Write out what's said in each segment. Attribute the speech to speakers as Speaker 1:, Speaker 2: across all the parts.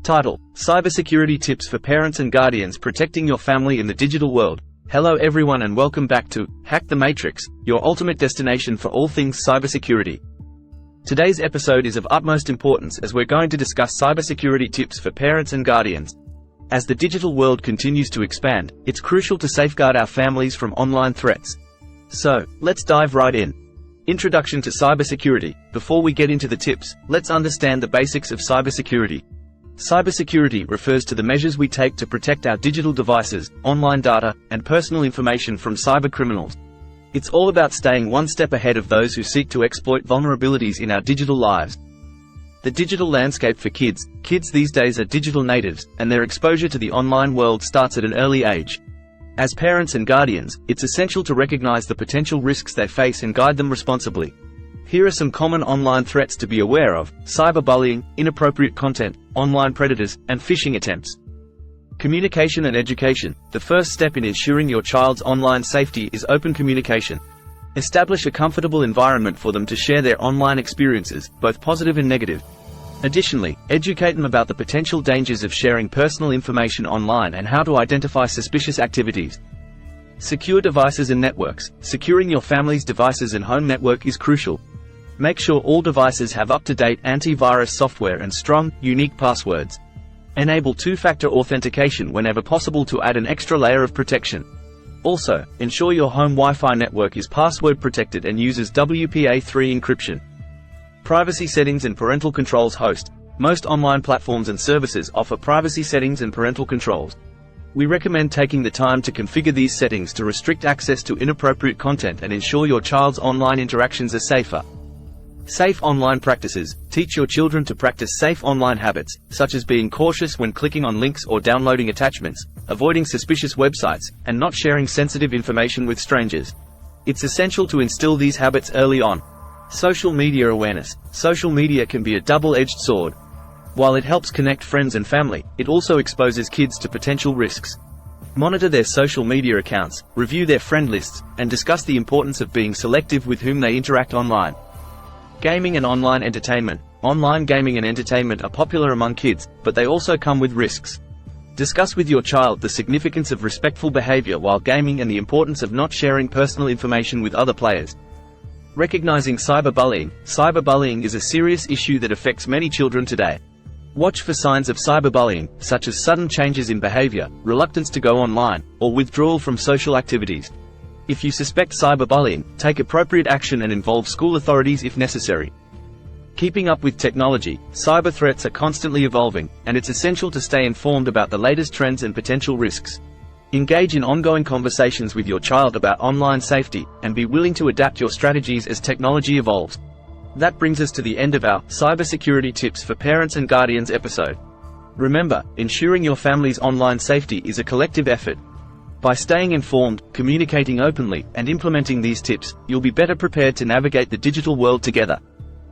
Speaker 1: Title: Cybersecurity Tips for Parents and Guardians Protecting Your Family in the Digital World. Hello everyone and welcome back to Hack the Matrix, your ultimate destination for all things cybersecurity. Today's episode is of utmost importance as we're going to discuss cybersecurity tips for parents and guardians. As the digital world continues to expand, it's crucial to safeguard our families from online threats. So, let's dive right in. Introduction to cybersecurity. Before we get into the tips, let's understand the basics of cybersecurity. Cybersecurity refers to the measures we take to protect our digital devices, online data, and personal information from cybercriminals. It's all about staying one step ahead of those who seek to exploit vulnerabilities in our digital lives. The digital landscape for kids these days are digital natives, and their exposure to the online world starts at an early age. As parents and guardians, it's essential to recognize the potential risks they face and guide them responsibly. Here are some common online threats to be aware of: cyberbullying, inappropriate content, online predators, and phishing attempts. Communication and education. The first step in ensuring your child's online safety is open communication. Establish a comfortable environment for them to share their online experiences, both positive and negative. Additionally, educate them about the potential dangers of sharing personal information online and how to identify suspicious activities. Secure devices and networks. Securing your family's devices and home network is crucial. Make sure all devices have up-to-date antivirus software and strong, unique passwords. Enable two-factor authentication whenever possible to add an extra layer of protection. Also, ensure your home Wi-Fi network is password protected and uses WPA3 encryption. Privacy settings and parental controls. Host. Most online platforms and services offer privacy settings and parental controls. We recommend taking the time to configure these settings to restrict access to inappropriate content and ensure your child's online interactions are safer. Safe online practices. Teach your children to practice safe online habits, such as being cautious when clicking on links or downloading attachments, avoiding suspicious websites, and not sharing sensitive information with strangers. It's essential to instill these habits early on. Social media awareness. Social media can be a double-edged sword. While it helps connect friends and family, it also exposes kids to potential risks. Monitor their social media accounts, review their friend lists, and discuss the importance of being selective with whom they interact online. Gaming and online entertainment. Online gaming and entertainment are popular among kids, but they also come with risks. Discuss with your child the significance of respectful behavior while gaming and the importance of not sharing personal information with other players. Recognizing cyberbullying. Cyberbullying is a serious issue that affects many children today. Watch for signs of cyberbullying, such as sudden changes in behavior, reluctance to go online, or withdrawal from social activities. If you suspect cyberbullying, take appropriate action and involve school authorities if necessary. Keeping up with technology. Cyber threats are constantly evolving, and it's essential to stay informed about the latest trends and potential risks. Engage in ongoing conversations with your child about online safety, and be willing to adapt your strategies as technology evolves. That brings us to the end of our Cybersecurity Tips for Parents and Guardians episode. Remember, ensuring your family's online safety is a collective effort. By staying informed, communicating openly, and implementing these tips, you'll be better prepared to navigate the digital world together.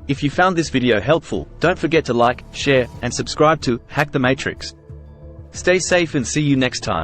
Speaker 1: If you found this video helpful, don't forget to like, share, and subscribe to Hack the Matrix. Stay safe and see you next time.